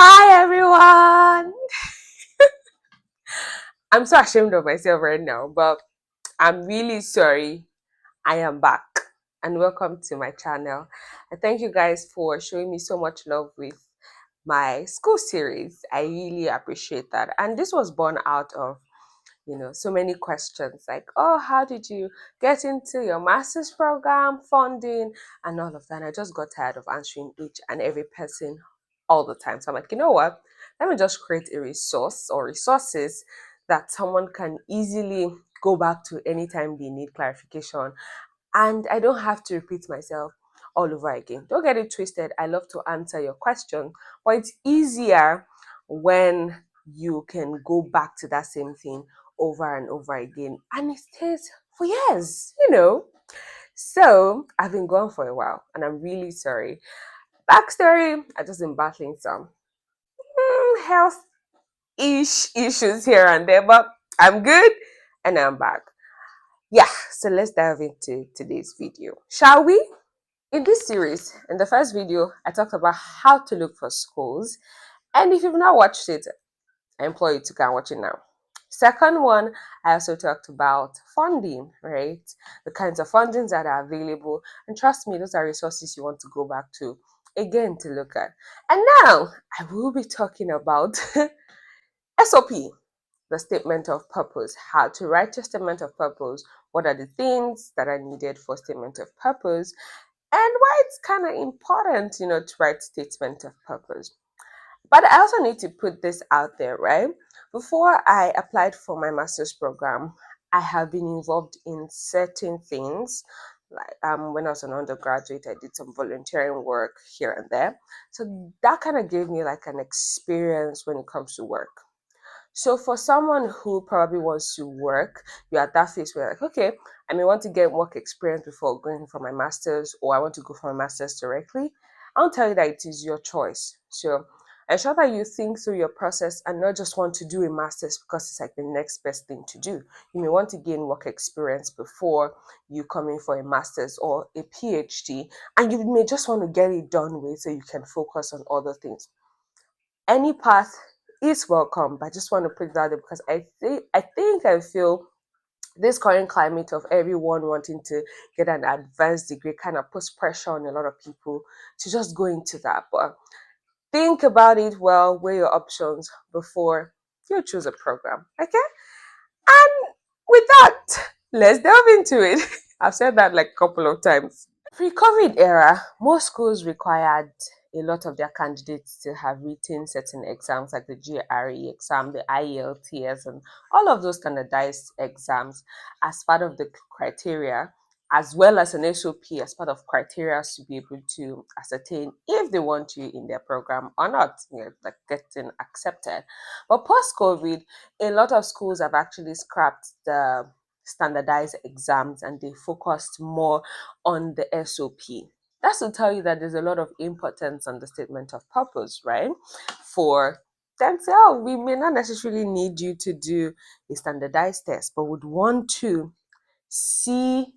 Hi everyone! I'm so ashamed of myself right now, but I'm really sorry. I am back and welcome to my channel. And thank you guys for showing me so much love with my school series. I really appreciate that. And this was born out of so many questions like, oh, how did you get into your master's program, funding, and all of that? And I just got tired of answering each and every person all the time. So I'm like, you know what? Let me just create a resource or resources that someone can easily go back to anytime they need clarification. And I don't have to repeat myself all over again. Don't get it twisted. I love to answer your question, but it's easier when you can go back to that same thing over and over again and it stays for years. So I've been gone for a while and I'm really sorry. Backstory, I just been battling some health issues here and there, but I'm good and I'm back. Yeah, so let's dive into today's video, shall we? In this series, in the first video, I talked about how to look for schools. And if you've not watched it, I implore you to go and watch it now. Second one, I also talked about funding, right? The kinds of fundings that are available. And trust me, those are resources you want to go back to again to look at. And now I will be talking about SOP, the statement of purpose, how to write your statement of purpose, what are the things that are needed for statement of purpose, and why it's kind of important, to write statement of purpose. But I also need to put this out there, right? Before I applied for my master's program, I have been involved in certain things. Like when I was an undergraduate, I did some volunteering work here and there. So that kind of gave me like an experience when it comes to work. So for someone who probably wants to work, you're at that phase where like, okay, I may want to get work experience before going for my master's, or I want to go for my master's directly. I'll tell you that it is your choice. So ensure that you think through your process and not just want to do a master's because it's like the next best thing to do. You may want to gain work experience before you come in for a master's or a PhD, and you may just want to get it done with so you can focus on other things. Any path is welcome, but I just want to put that there because I feel this current climate of everyone wanting to get an advanced degree kind of puts pressure on a lot of people to just go into that. But think about it well, weigh your options before you choose a program. Okay? And with that, let's delve into it. I've said that like a couple of times. Pre-COVID era, most schools required a lot of their candidates to have written certain exams like the GRE exam, the IELTS, and all of those standardized exams as part of the criteria, as well as an SOP as part of criteria to be able to ascertain if they want you in their program or not, like getting accepted. But post-COVID, a lot of schools have actually scrapped the standardized exams and they focused more on the SOP. That's to tell you that there's a lot of importance on the statement of purpose, right? For them to say, oh, we may not necessarily need you to do a standardized test, but would want to see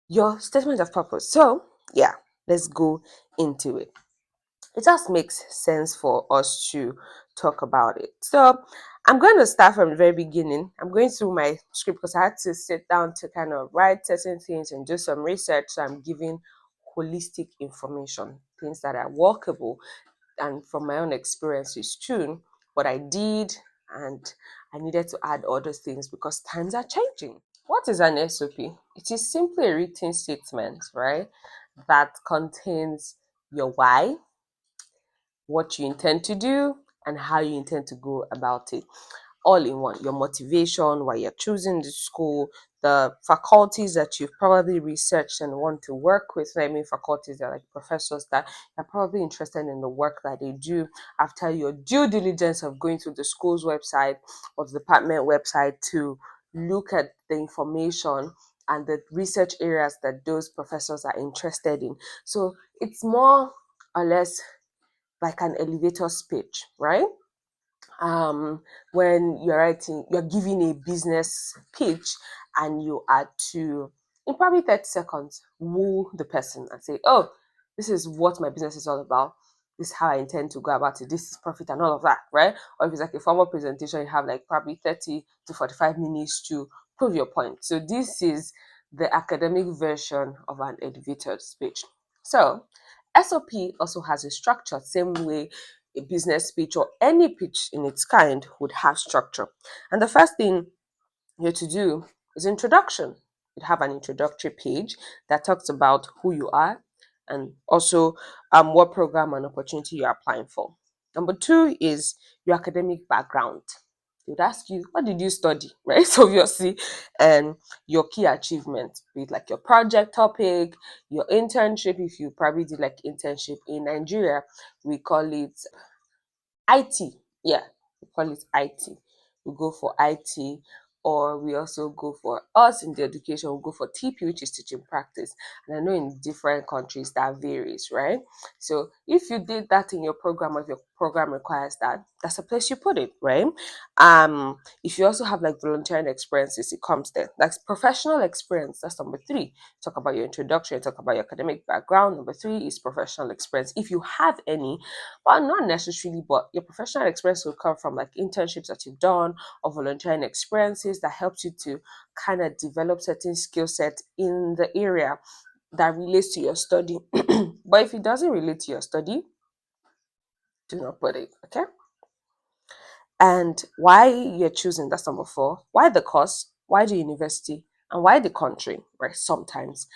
your statement of purpose. So, yeah, let's go into it. It just makes sense for us to talk about it. So I'm going to start from the very beginning. I'm going through my script because I had to sit down to kind of write certain things and do some research. So I'm giving holistic information, things that are workable and from my own experiences too. What I did, and I needed to add other things because times are changing. What is an SOP? It is simply a written statement, right? That contains your why, what you intend to do, and how you intend to go about it. All in one. Your motivation, why you're choosing the school, the faculties that you've probably researched and want to work with. I mean, faculties are like professors that are probably interested in the work that they do after your due diligence of going to the school's website or the department website to look at the information and the research areas that those professors are interested in. So it's more or less like an elevator speech, right? um when you're giving a business pitch and you are to, in probably 30 seconds, woo the person and say, oh, this is what my business is all about. this is how I intend to go about it, this is profit and all of that, right? Or if it's like a formal presentation, you have like probably 30 to 45 minutes to prove your point. So this is the academic version of an elevator speech. So SOP also has a structure, same way a business speech or any pitch in its kind would have structure. And the first thing you're to do is introduction. You have an introductory page that talks about who you are and also what program and opportunity you're applying for. Number two is your academic background. They would ask you, what did you study, right? So obviously, and your key achievement, be it like your project topic, your internship, if you probably did like internship in Nigeria, we call it IT. Yeah, we call it IT. We go for IT, or we also go for us in the education, we go for TP, which is teaching practice. And I know in different countries that varies, right? So if you did that in your program, or if your program requires that, that's a place you put it, right? If you also have like volunteering experiences, it comes there. Like professional experience, that's number three. Talk about your introduction, talk about your academic background. Number three is professional experience. If you have any, but not necessarily, but your professional experience will come from like internships that you've done or volunteering experiences that helps you to kind of develop certain skill sets in the area that relates to your study. But if it doesn't relate to your study, do not put it, okay? And why you're choosing, that's number four. Why the course? Why the university? And why the country? Right? Sometimes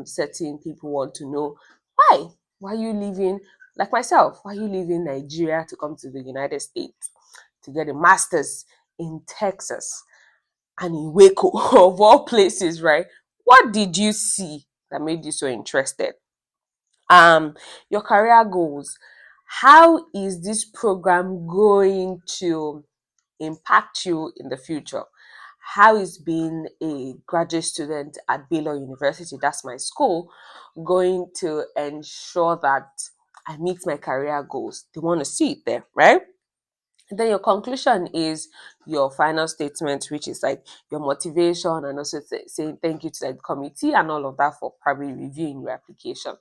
certain people want to know why. Why are you leaving, like myself, why are you leaving Nigeria to come to the United States to get a master's in Texas and in Waco, of all places, right? What did you see that made you so interested? Your career goals. How is this program going to impact you in the future? How is being a graduate student at Baylor University, that's my school, going to ensure that I meet my career goals? They want to see it there, right? And then your conclusion is your final statement, which is like your motivation and also saying thank you to the committee and all of that for probably reviewing your application.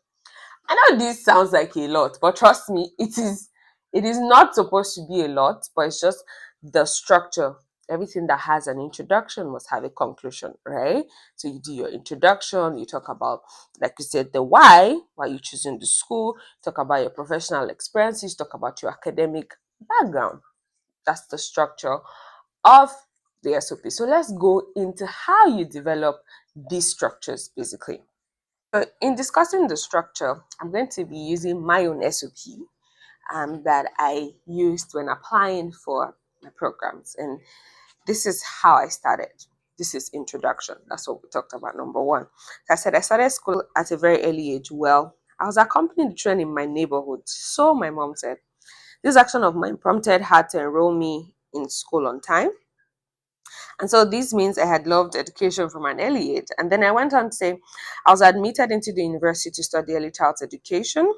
I know this sounds like a lot, but trust me, it is. It is not supposed to be a lot, but it's just the structure. Everything that has an introduction must have a conclusion, right? So you do your introduction, you talk about, like you said, the why you choosing the school, talk about your professional experiences, talk about your academic background. That's the structure of the SOP. So let's go into how you develop these structures basically. So in discussing the structure, I'm going to be using my own SOP that I used when applying for my programs. And this is how I started. This is introduction. That's what we talked about, number one. So I said I started school at a very early age. Well, I was accompanying the train in my neighborhood. So my mom said, this action of mine prompted her to enroll me in school on time. And so this means I had loved education from an early age. And then I went on to say, I was admitted into the university to study early childhood education.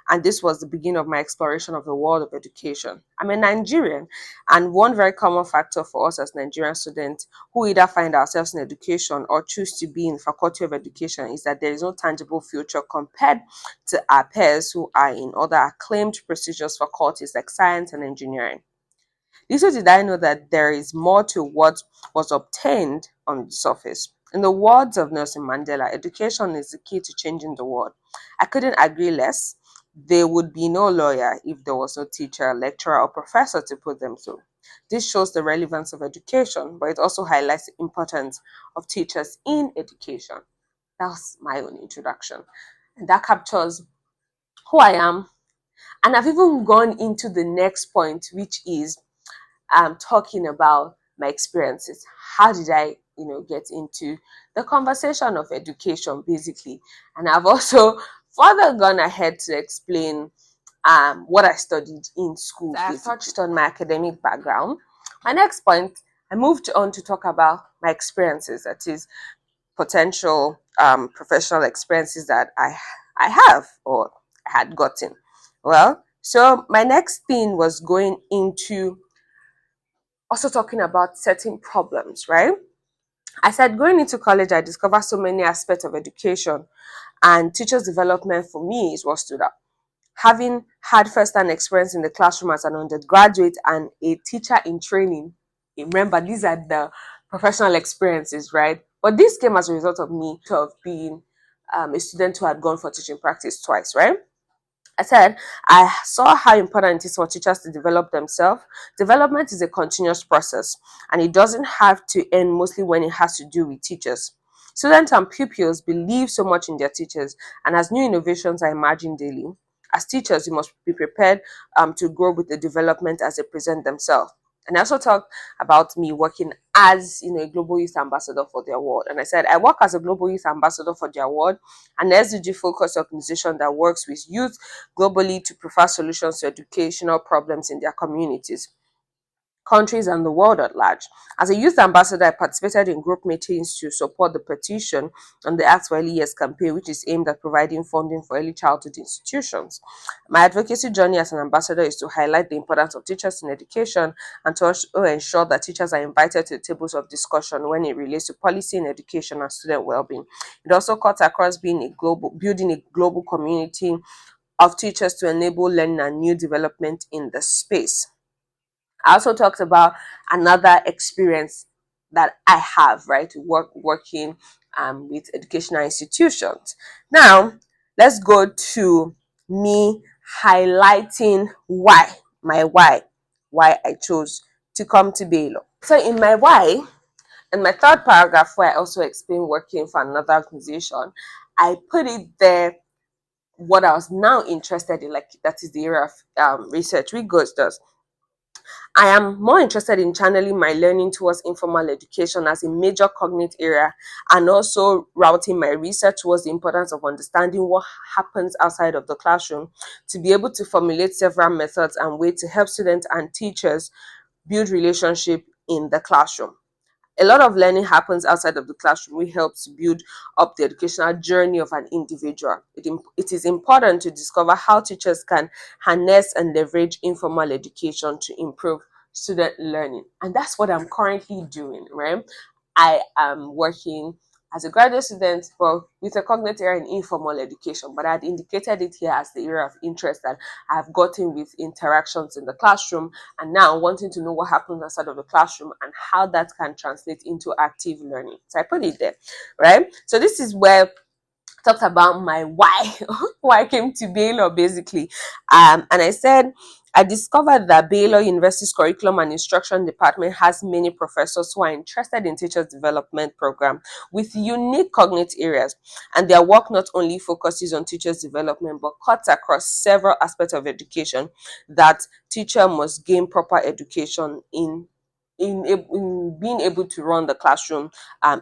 And this was the beginning of my exploration of the world of education. I'm a Nigerian, and one very common factor for us as Nigerian students who either find ourselves in education or choose to be in faculty of education is that there is no tangible future compared to our peers who are in other acclaimed prestigious faculties like science and engineering. Little did I know that there is more to what was obtained on the surface. In the words of Nelson Mandela, education is the key to changing the world. I couldn't agree less. There would be no lawyer if there was no teacher, lecturer, or professor to put them through. This shows the relevance of education, but it also highlights the importance of teachers in education. That's my own introduction. And that captures who I am. And I've even gone into the next point, which is talking about my experiences. How did I, get into the conversation of education, basically? And I've also further gone ahead to explain what I studied in school. So I've touched on my academic background. My next point, I moved on to talk about my experiences, that is, potential professional experiences that I have or had gotten. Well, so my next thing was going into also talking about certain problems, right? I said going into college, I discovered so many aspects of education, and teachers' development for me is what stood out. having had first-hand experience in the classroom as an undergraduate and a teacher in training. Remember, these are the professional experiences, right? But this came as a result of me to have been a student who had gone for teaching practice twice, right? I said, I saw how important it is for teachers to develop themselves. Development is a continuous process, and it doesn't have to end mostly when it has to do with teachers. Students and pupils believe so much in their teachers, and as new innovations are emerging daily, as teachers, you must be prepared to grow with the development as they present themselves. And I also talked about me working as a global youth ambassador for the award. And I said I work as a global youth ambassador for the award, an SDG focused organization that works with youth globally to provide solutions to educational problems in their communities, countries, and the world at large. As a youth ambassador, I participated in group meetings to support the petition and the Act for Early Years campaign, which is aimed at providing funding for early childhood institutions. My advocacy journey as an ambassador is to highlight the importance of teachers in education and to also ensure that teachers are invited to the tables of discussion when it relates to policy in education and student well-being. It also cuts across building a global community of teachers to enable learning and new development in the space. I also talked about another experience that I have, right, working with educational institutions. Now, let's go to me highlighting why I chose to come to Baylor. So, in my why, in my third paragraph, where I also explain working for another organization, I put it there what I was now interested in, like that is the area of research, which goes does. I am more interested in channeling my learning towards informal education as a major cognate area and also routing my research towards the importance of understanding what happens outside of the classroom to be able to formulate several methods and ways to help students and teachers build relationship in the classroom. A lot of learning happens outside of the classroom, which helps build up the educational journey of an individual. It is important to discover how teachers can harness and leverage informal education to improve student learning. And that's what I'm currently doing, right? I am working as a graduate student for with a cognate area in informal education, but I had indicated it here as the area of interest that I've gotten with interactions in the classroom, and now wanting to know what happens outside of the classroom and how that can translate into active learning. So I put it there, right? So this is where talked about my why, why I came to Baylor basically. And I said, I discovered that Baylor University's curriculum and instruction department has many professors who are interested in teachers development program with unique cognate areas, and their work not only focuses on teachers development but cuts across several aspects of education that teacher must gain proper education in being able to run the classroom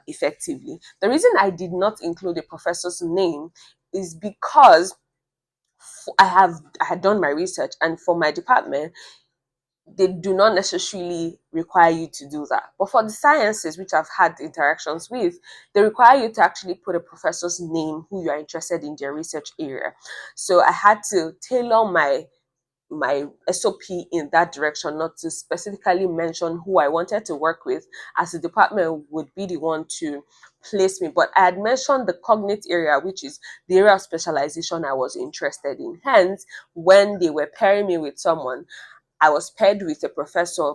effectively. The reason I did not include a professor's name is because I had done my research, and for my department they do not necessarily require you to do that. But for the sciences, which I've had interactions with, they require you to actually put a professor's name who you are interested in their research area. So I had to tailor my SOP in that direction, not to specifically mention who I wanted to work with, as the department would be the one to place me. But I had mentioned the cognate area, which is the area of specialization I was interested in. Hence, when they were pairing me with someone, I was paired with a professor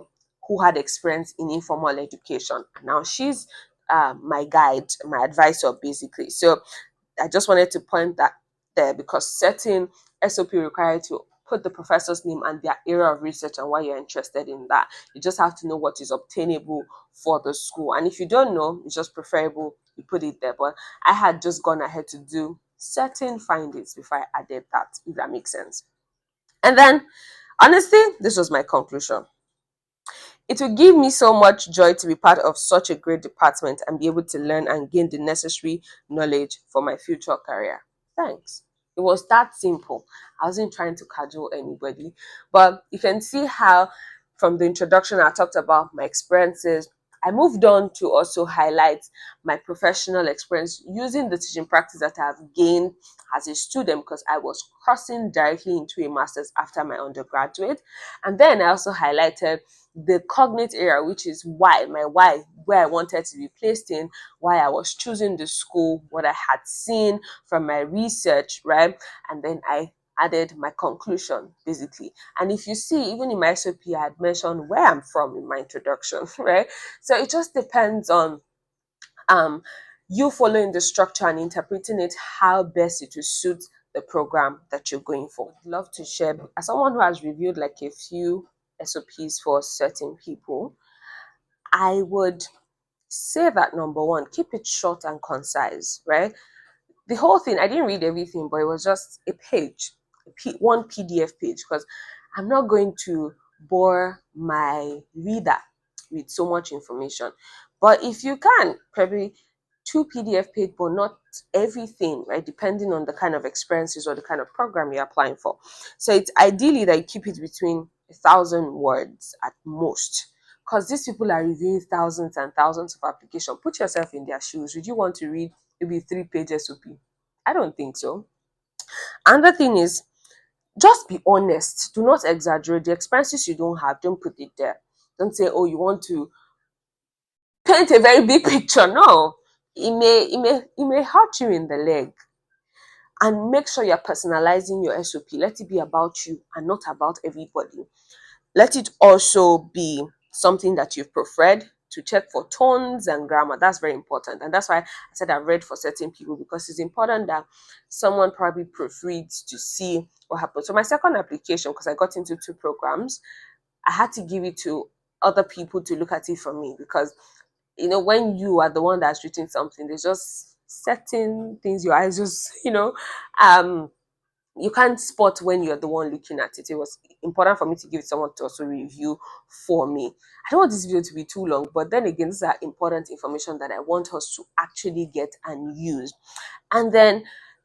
who had experience in informal education. Now she's my guide, my advisor, basically. So I just wanted to point that there, because certain SOP require to put the professor's name and their area of research and why you're interested in that. You just have to know what is obtainable for the school. And if you don't know, it's just preferable you put it there. But I had just gone ahead to do certain findings before I added that, if that makes sense. And then, honestly, this was my conclusion. It will give me so much joy to be part of such a great department and be able to learn and gain the necessary knowledge for my future career. Thanks. It was that simple. I wasn't trying to cajole anybody. But you can see how, from the introduction, I talked about my experiences. I moved on to also highlight my professional experience using the teaching practice that I've gained as a student, because I was crossing directly into a master's after my undergraduate. And then I also highlighted the cognate area, which is why, where I wanted to be placed in, why I was choosing the school, what I had seen from my research, right? And then I added my conclusion basically. And if you see, even in my SOP, I had mentioned where I'm from in my introduction, right? So it just depends on um, you following the structure and interpreting it how best it will suit the program that you're going for. I'd love to share, as someone who has reviewed like a few SOPs for certain people, I would say that number one, keep it short and concise, right? The whole thing, I didn't read everything, but it was just a page, one PDF page, because I'm not going to bore my reader with so much information. But if you can, probably two PDF page, but not everything, right? Depending on the kind of experiences or the kind of program you're applying for. So it's ideally that you keep it between 1,000 words at most. Because these people are reviewing thousands and thousands of applications. Put yourself in their shoes. Would you want to read maybe 3 pages SOP? I don't think so. Another thing is just be honest. Do not exaggerate. The expenses you don't have, don't put it there. Don't say, oh, you want to paint a very big picture. No. It may hurt you in the leg. And make sure you're personalizing your SOP. Let it be about you and not about everybody. Let it also be something that you've preferred to check for tones and grammar. That's very important. And that's why I said I've read for certain people, because it's important that someone probably proofreads to see what happens. So my second application, because I got into two programs, I had to give it to other people to look at it for me, because when you are the one that's written something, there's just certain things your eyes just, um you can't spot when you're the one looking at it. It was important for me to give someone to also review for me. I don't want this video to be too long, but then again, these are important information that I want us to actually get and use. And then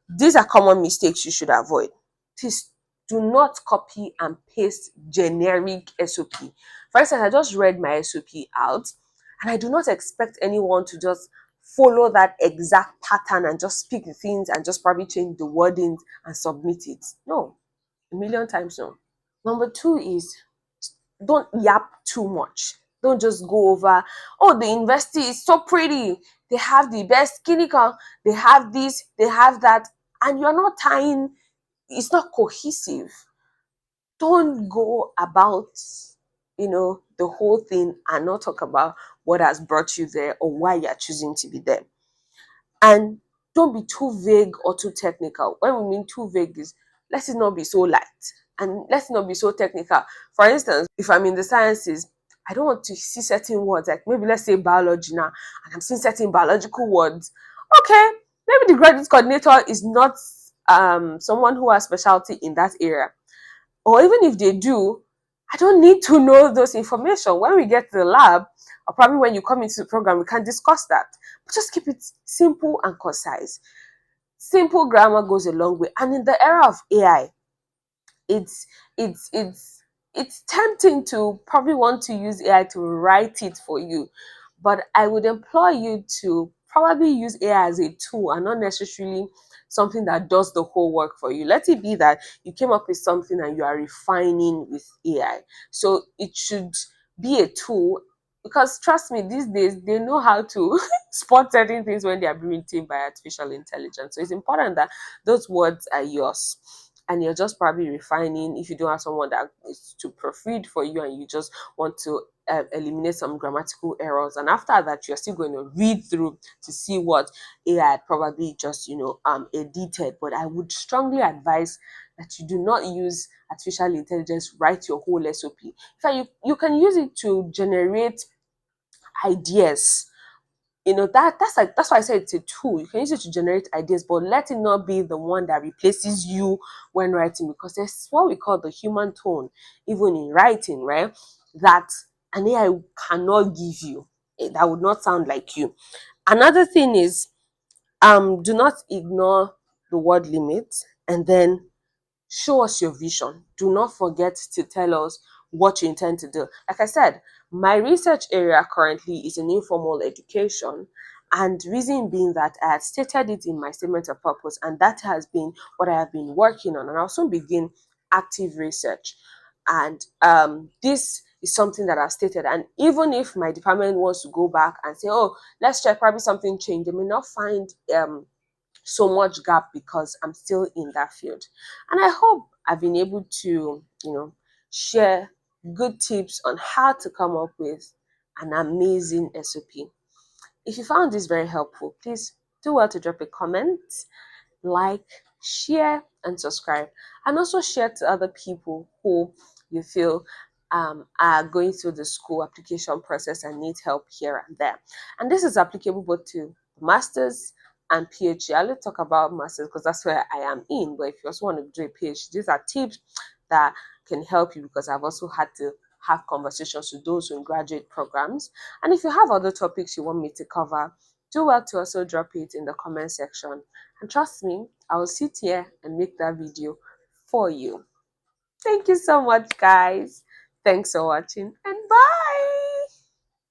these are common mistakes you should avoid. Please do not copy and paste generic SOP. For instance, I just read my SOP out, and I do not expect anyone to just follow that exact pattern and just speak the things and just probably change the wording and submit it. No, a million times no. Number two is don't yap too much. Don't just go over, oh, the university is so pretty. They have the best clinical, they have this, they have that, and you're not tying, it's not cohesive. Don't go about, the whole thing and not talk about what has brought you there or why you're choosing to be there. And don't be too vague or too technical. When we mean too vague is, let it not be so light and let's not be so technical. For instance, if I'm in the sciences, I don't want to see certain words, like maybe let's say biology now, and I'm seeing certain biological words. Okay, maybe the graduate coordinator is not someone who has specialty in that area. Or even if they do, I don't need to know those information. When we get to the lab, or probably when you come into the program, we can discuss that. But just keep it simple and concise. Simple grammar goes a long way. And in the era of AI, it's it's it's it's tempting to probably want to use AI to write it for you. But I would implore you to probably use AI as a tool and not necessarily something that does the whole work for you. Let it be that you came up with something and you are refining with AI. So it should be a tool, because trust me, these days they know how to spot certain things when they are being written by artificial intelligence. So it's important that those words are yours and you're just probably refining. If you don't have someone that is to proofread for you and you just want to eliminate some grammatical errors, and after that you're still going to read through to see what AI had probably just edited. But I would strongly advise that you do not use artificial intelligence write your whole SOP. In fact, you can use it to generate ideas. That's why I said it's a tool. You can use it to generate ideas, but let it not be the one that replaces you when writing, because there's what we call the human tone even in writing, right? That an AI cannot give you. That would not sound like you. Another thing is, do not ignore the word limit, and then show us your vision. Do not forget to tell us what you intend to do. Like I said, my research area currently is in informal education. And reason being that I had stated it in my statement of purpose, and that has been what I have been working on. And I'll soon begin active research. And this is something that I've stated. And even if my department wants to go back and say, oh, let's check, probably something changed, they may not find so much gap because I'm still in that field. And I hope I've been able to, share good tips on how to come up with an amazing SOP. If you found this very helpful, please do well to drop a comment, like, share, and subscribe. And also share to other people who you feel are going through the school application process and need help here and there. And this is applicable both to masters and PhD. I'll talk about masters because that's where I am in. But if you also want to do a PhD, these are tips that can help you because I've also had to have conversations with those in graduate programs. And if you have other topics you want me to cover, do well to also drop it in the comment section. And trust me, I will sit here and make that video for you. Thank you so much, guys. Thanks for watching, and bye.